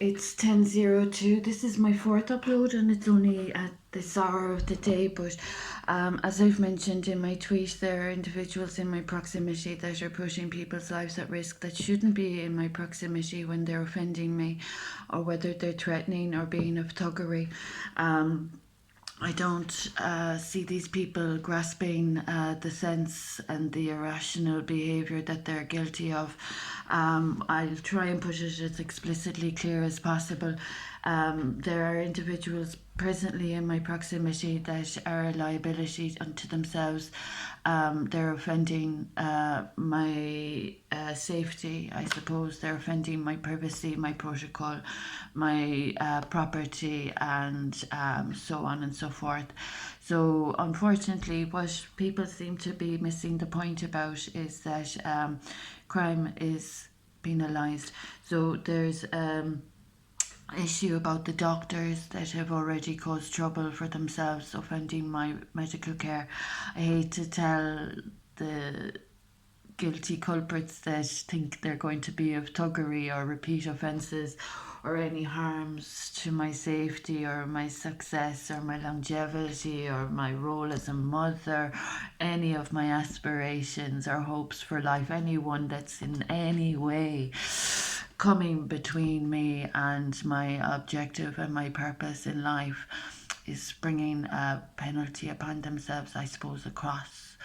It's 10:02. This is my fourth upload and it's only at this hour of the day, but as I've mentioned in my tweet, there are individuals in my proximity that are putting people's lives at risk that shouldn't be in my proximity when they're offending me, or whether they're threatening or being of thuggery. I don't see these people grasping the sense and the irrational behaviour that they're guilty of. I'll try and put it as explicitly clear as possible. There are individuals presently in my proximity that are a liability unto themselves. They're offending my safety, I suppose. They're offending my privacy, my protocol, my property, and so on and so forth. So unfortunately, what people seem to be missing the point about is that crime is penalised. So there's issue about the doctors that have already caused trouble for themselves, offending my medical care. I hate to tell the guilty culprits that think they're going to be of thuggery or repeat offences or any harms to my safety or my success or my longevity or my role as a mother, any of my aspirations or hopes for life, anyone that's in any way coming between me and my objective and my purpose in life is bringing a penalty upon themselves, I suppose, a cross.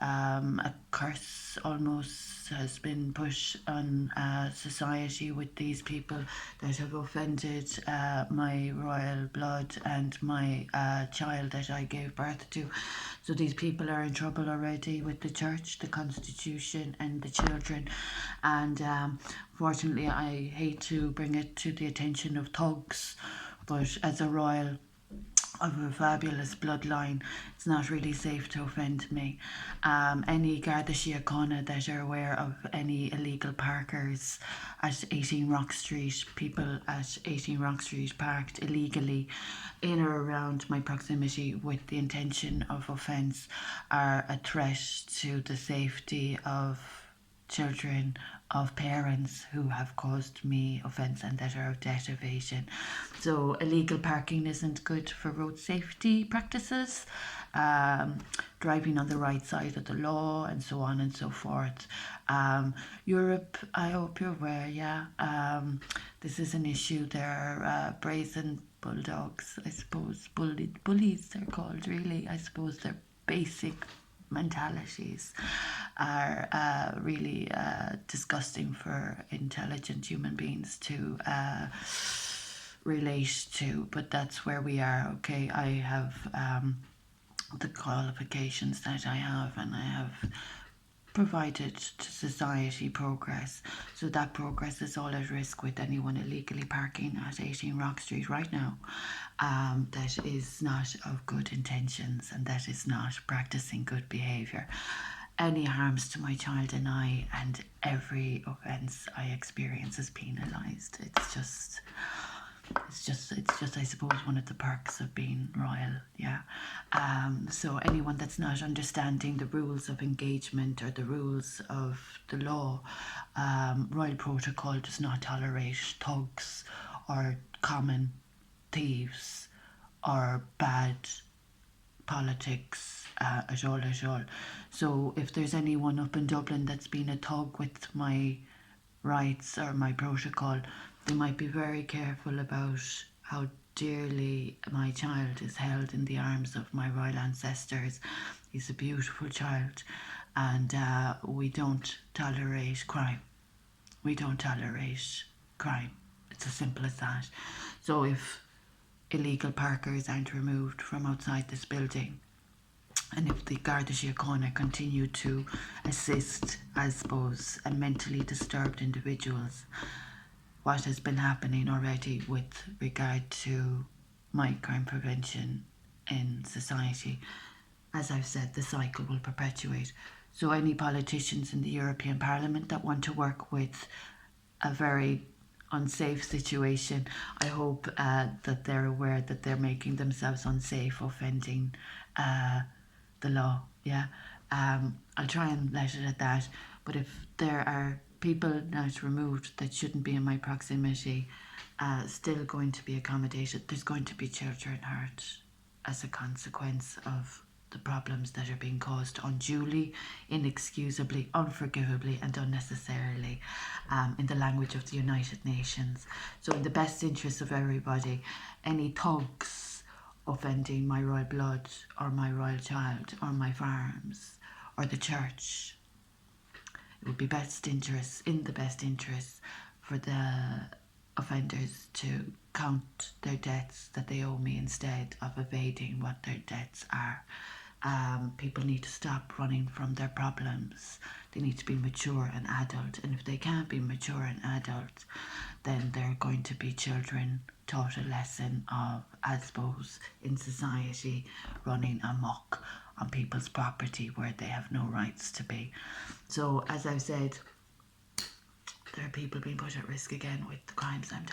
A curse almost has been put on society with these people that have offended my royal blood and my child that I gave birth to. So these people are in trouble already with the church, the constitution and the children. And fortunately, I hate to bring it to the attention of thugs, but as a royal of a fabulous bloodline, it's not really safe to offend me. Any Garda Síochána that are aware of any illegal parkers at 18 Rock Street, people at 18 Rock Street parked illegally in or around my proximity with the intention of offence, are a threat to the safety of children of parents who have caused me offence and that are of debt evasion. So illegal parking isn't good for road safety practices, driving on the right side of the law and so on and so forth. Europe, I hope you're aware, this is an issue. There are brazen bulldogs, I suppose, bullies they're called, really. I suppose they're basic mentalities are really disgusting for intelligent human beings to relate to, but that's where we are. Okay, I have the qualifications that I have, and I have provided to society progress. So that progress is all at risk with anyone illegally parking at 18 Rock Street right now. That is not of good intentions and that is not practicing good behaviour. Any harms to my child and I, and every offence I experience is penalised. It's just I suppose one of the perks of being royal. So anyone that's not understanding the rules of engagement or the rules of the law, royal protocol does not tolerate thugs or common thieves or bad politics at all. So if there's anyone up in Dublin that's been a thug with my rights or my protocol, they might be very careful about how dearly my child is held in the arms of my royal ancestors. He's a beautiful child, and we don't tolerate crime. We don't tolerate crime. It's as simple as that. So if illegal parkers aren't removed from outside this building, and if the Garda Síochána continue to assist, I suppose, mentally disturbed individuals, what has been happening already with regard to my crime prevention in society, as I've said, the cycle will perpetuate. So any politicians in the European Parliament that want to work with a very unsafe situation, I hope that they're aware that they're making themselves unsafe, offending the law. I'll try and let it at that. But if there are people not removed that shouldn't be in my proximity still going to be accommodated. There's going to be children hurt as a consequence of the problems that are being caused unduly, inexcusably, unforgivably and unnecessarily, in the language of the United Nations. So in the best interest of everybody, any thugs offending my royal blood or my royal child or my farms or the church, it would be in the best interest for the offenders to count their debts that they owe me instead of evading what their debts are. People need to stop running from their problems. They need to be mature and adult, and if they can't be mature and adult, then they're going to be children taught a lesson of, I suppose, in society, running amok on people's property where they have no rights to be. So as I've said, there are people being put at risk again with the crimes I'm